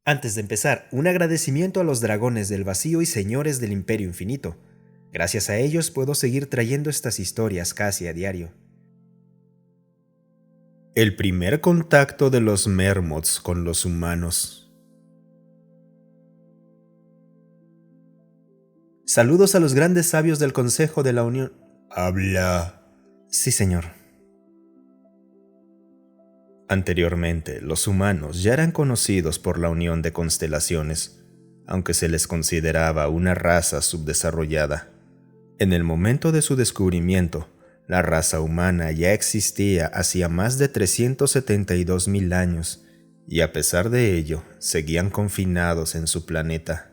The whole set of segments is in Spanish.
Antes de empezar, un agradecimiento a los dragones del vacío y señores del Imperio Infinito. Gracias a ellos puedo seguir trayendo estas historias casi a diario. El primer contacto de los Mermots con los humanos. Saludos a los grandes sabios del Consejo de la Unión. Habla. Sí, señor. Anteriormente, los humanos ya eran conocidos por la Unión de Constelaciones, aunque se les consideraba una raza subdesarrollada. En el momento de su descubrimiento, la raza humana ya existía hacía más de 372.000 años, y a pesar de ello, seguían confinados en su planeta.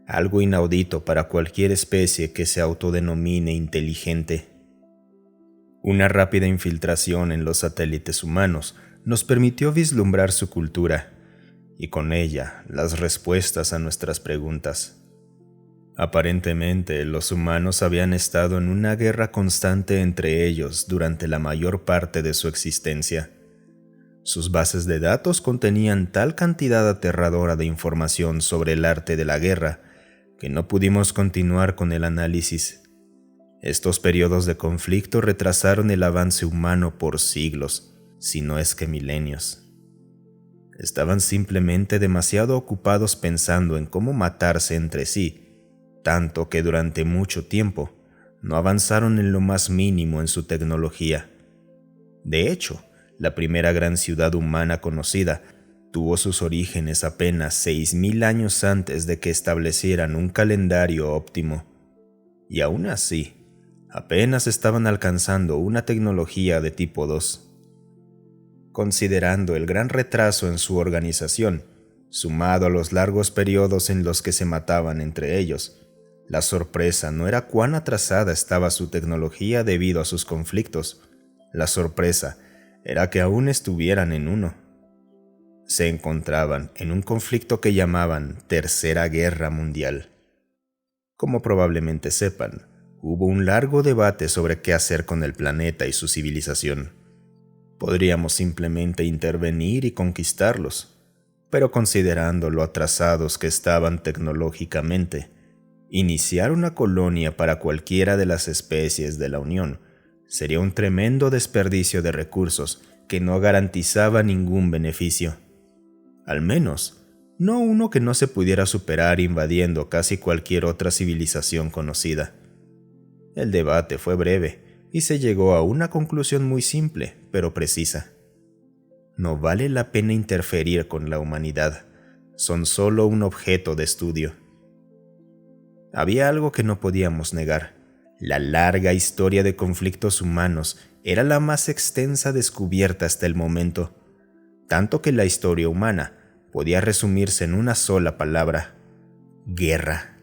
Algo inaudito para cualquier especie que se autodenomine inteligente. Una rápida infiltración en los satélites humanos nos permitió vislumbrar su cultura, y con ella las respuestas a nuestras preguntas. Aparentemente, los humanos habían estado en una guerra constante entre ellos durante la mayor parte de su existencia. Sus bases de datos contenían tal cantidad aterradora de información sobre el arte de la guerra que no pudimos continuar con el análisis. Estos periodos de conflicto retrasaron el avance humano por siglos, si no es que milenios. Estaban simplemente demasiado ocupados pensando en cómo matarse entre sí, tanto que durante mucho tiempo no avanzaron en lo más mínimo en su tecnología. De hecho, la primera gran ciudad humana conocida tuvo sus orígenes apenas 6.000 años antes de que establecieran un calendario óptimo. Y aún así, apenas estaban alcanzando una tecnología de tipo 2. Considerando el gran retraso en su organización, sumado a los largos periodos en los que se mataban entre ellos, la sorpresa no era cuán atrasada estaba su tecnología debido a sus conflictos. La sorpresa era que aún estuvieran en uno. Se encontraban en un conflicto que llamaban Tercera Guerra Mundial. Como probablemente sepan, hubo un largo debate sobre qué hacer con el planeta y su civilización. Podríamos simplemente intervenir y conquistarlos, pero considerando lo atrasados que estaban tecnológicamente, iniciar una colonia para cualquiera de las especies de la Unión sería un tremendo desperdicio de recursos que no garantizaba ningún beneficio. Al menos, no uno que no se pudiera superar invadiendo casi cualquier otra civilización conocida. El debate fue breve y se llegó a una conclusión muy simple, pero precisa. No vale la pena interferir con la humanidad, son solo un objeto de estudio. Había algo que no podíamos negar. La larga historia de conflictos humanos era la más extensa descubierta hasta el momento, tanto que la historia humana podía resumirse en una sola palabra: guerra.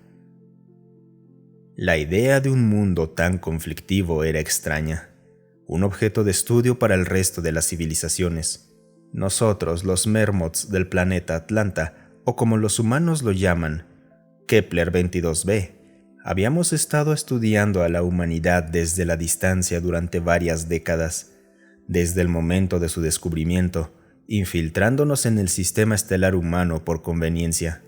La idea de un mundo tan conflictivo era extraña, un objeto de estudio para el resto de las civilizaciones. Nosotros, los Mermots del planeta Atlanta, o como los humanos lo llaman, Kepler 22b, habíamos estado estudiando a la humanidad desde la distancia durante varias décadas, desde el momento de su descubrimiento, infiltrándonos en el sistema estelar humano por conveniencia.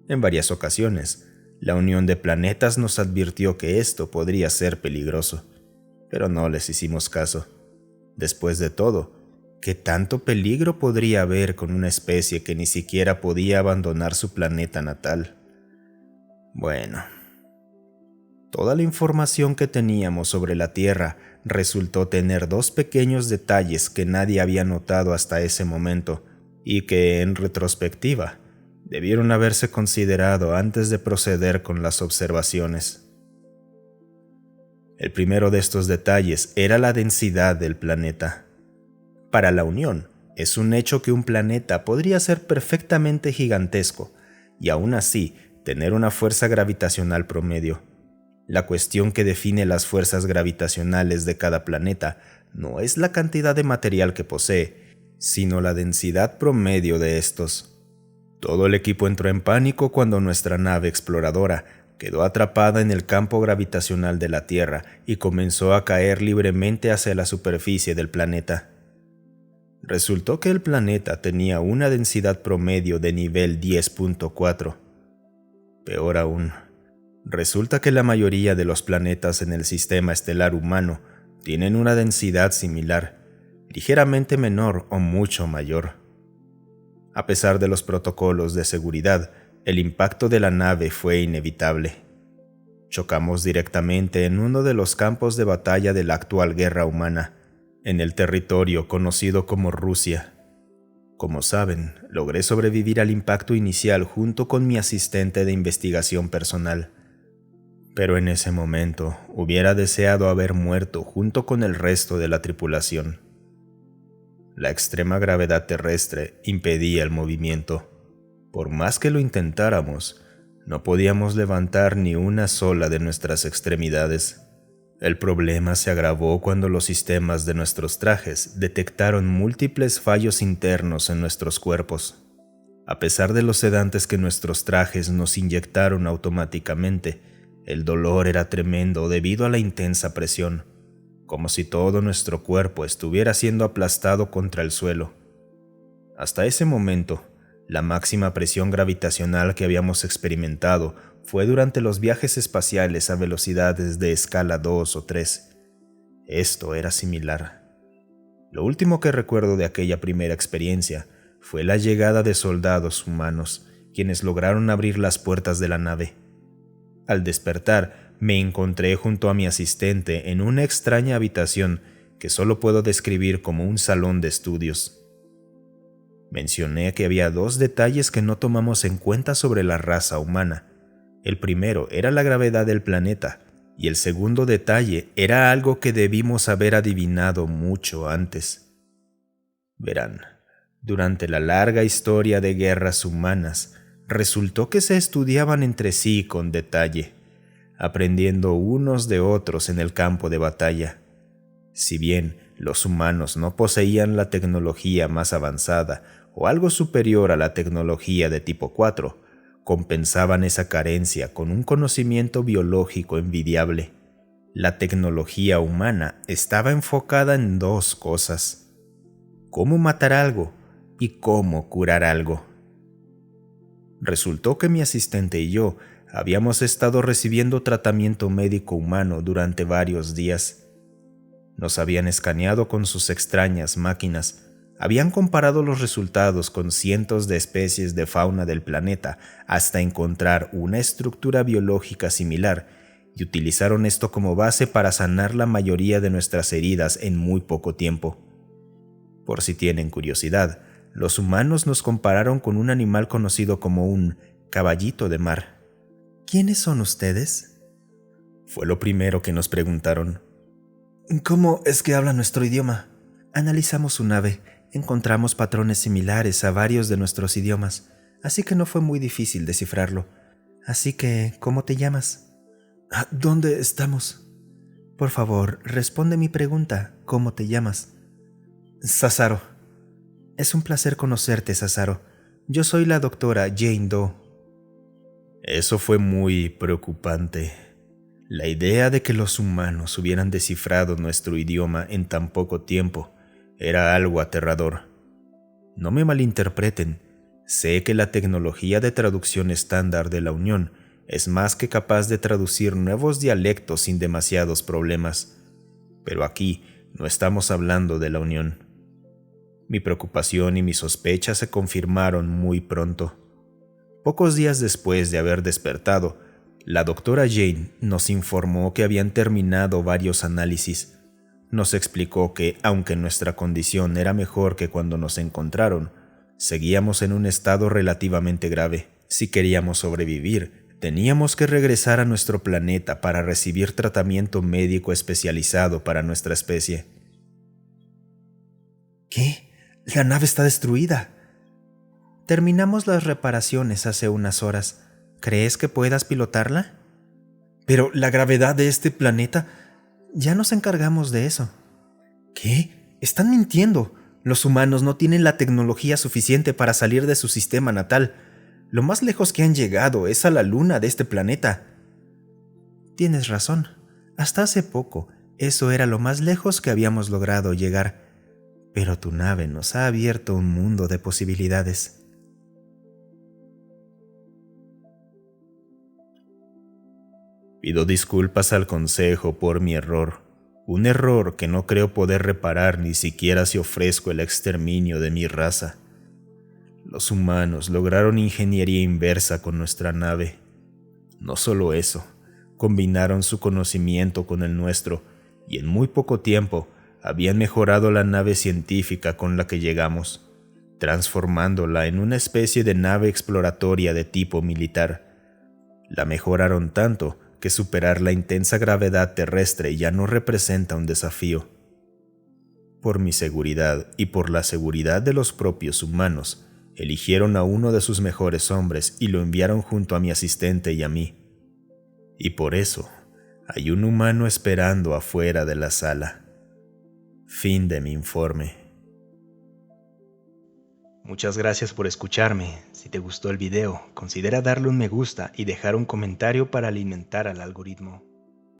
En varias ocasiones, la Unión de Planetas nos advirtió que esto podría ser peligroso, pero no les hicimos caso. Después de todo, ¿qué tanto peligro podría haber con una especie que ni siquiera podía abandonar su planeta natal? Bueno, toda la información que teníamos sobre la Tierra resultó tener dos pequeños detalles que nadie había notado hasta ese momento y que, en retrospectiva, debieron haberse considerado antes de proceder con las observaciones. El primero de estos detalles era la densidad del planeta. Para la Unión, es un hecho que un planeta podría ser perfectamente gigantesco y aún así tener una fuerza gravitacional promedio. La cuestión que define las fuerzas gravitacionales de cada planeta no es la cantidad de material que posee, sino la densidad promedio de estos. Todo el equipo entró en pánico cuando nuestra nave exploradora quedó atrapada en el campo gravitacional de la Tierra y comenzó a caer libremente hacia la superficie del planeta. Resultó que el planeta tenía una densidad promedio de nivel 10.4. Peor aún, resulta que la mayoría de los planetas en el sistema estelar humano tienen una densidad similar, ligeramente menor o mucho mayor. A pesar de los protocolos de seguridad, el impacto de la nave fue inevitable. Chocamos directamente en uno de los campos de batalla de la actual guerra humana, en el territorio conocido como Rusia. Como saben, logré sobrevivir al impacto inicial junto con mi asistente de investigación personal. Pero en ese momento hubiera deseado haber muerto junto con el resto de la tripulación. La extrema gravedad terrestre impedía el movimiento. Por más que lo intentáramos, no podíamos levantar ni una sola de nuestras extremidades. El problema se agravó cuando los sistemas de nuestros trajes detectaron múltiples fallos internos en nuestros cuerpos. A pesar de los sedantes que nuestros trajes nos inyectaron automáticamente, el dolor era tremendo debido a la intensa presión, como si todo nuestro cuerpo estuviera siendo aplastado contra el suelo. Hasta ese momento, la máxima presión gravitacional que habíamos experimentado fue durante los viajes espaciales a velocidades de escala 2 o 3. Esto era similar. Lo último que recuerdo de aquella primera experiencia fue la llegada de soldados humanos, quienes lograron abrir las puertas de la nave. Al despertar, me encontré junto a mi asistente en una extraña habitación que solo puedo describir como un salón de estudios. Mencioné que había dos detalles que no tomamos en cuenta sobre la raza humana. El primero era la gravedad del planeta, y el segundo detalle era algo que debimos haber adivinado mucho antes. Verán, durante la larga historia de guerras humanas, resultó que se estudiaban entre sí con detalle, aprendiendo unos de otros en el campo de batalla. Si bien los humanos no poseían la tecnología más avanzada o algo superior a la tecnología de tipo 4, compensaban esa carencia con un conocimiento biológico envidiable. La tecnología humana estaba enfocada en dos cosas: cómo matar algo y cómo curar algo. Resultó que mi asistente y yo habíamos estado recibiendo tratamiento médico humano durante varios días. Nos habían escaneado con sus extrañas máquinas, habían comparado los resultados con cientos de especies de fauna del planeta hasta encontrar una estructura biológica similar y utilizaron esto como base para sanar la mayoría de nuestras heridas en muy poco tiempo. Por si tienen curiosidad, los humanos nos compararon con un animal conocido como un caballito de mar. ¿Quiénes son ustedes?, fue lo primero que nos preguntaron. ¿Cómo es que habla nuestro idioma? Analizamos su nave, encontramos patrones similares a varios de nuestros idiomas, así que no fue muy difícil descifrarlo. Así que, ¿cómo te llamas? ¿Dónde estamos? Por favor, responde mi pregunta. ¿Cómo te llamas? Sasaro. Es un placer conocerte, Sasaro. Yo soy la doctora Jane Doe. Eso fue muy preocupante. La idea de que los humanos hubieran descifrado nuestro idioma en tan poco tiempo era algo aterrador. No me malinterpreten, sé que la tecnología de traducción estándar de la Unión es más que capaz de traducir nuevos dialectos sin demasiados problemas, pero aquí no estamos hablando de la Unión. Mi preocupación y mis sospechas se confirmaron muy pronto. Pocos días después de haber despertado, la doctora Jane nos informó que habían terminado varios análisis. Nos explicó que, aunque nuestra condición era mejor que cuando nos encontraron, seguíamos en un estado relativamente grave. Si queríamos sobrevivir, teníamos que regresar a nuestro planeta para recibir tratamiento médico especializado para nuestra especie. ¿Qué? La nave está destruida. Terminamos las reparaciones hace unas horas. ¿Crees que puedas pilotarla? Pero la gravedad de este planeta, ya nos encargamos de eso. ¿Qué? Están mintiendo. Los humanos no tienen la tecnología suficiente para salir de su sistema natal. Lo más lejos que han llegado es a la luna de este planeta. Tienes razón. Hasta hace poco, eso era lo más lejos que habíamos logrado llegar. pero tu nave nos ha abierto un mundo de posibilidades. Pido disculpas al Consejo por mi error, un error que no creo poder reparar ni siquiera si ofrezco el exterminio de mi raza. Los humanos lograron ingeniería inversa con nuestra nave. No solo eso, combinaron su conocimiento con el nuestro y en muy poco tiempo habían mejorado la nave científica con la que llegamos, transformándola en una especie de nave exploratoria de tipo militar. La mejoraron tanto que superar la intensa gravedad terrestre ya no representa un desafío. Por mi seguridad y por la seguridad de los propios humanos, eligieron a uno de sus mejores hombres y lo enviaron junto a mi asistente y a mí. Y por eso, hay un humano esperando afuera de la sala. Fin de mi informe. Muchas gracias por escucharme. Si te gustó el video, considera darle un me gusta y dejar un comentario para alimentar al algoritmo.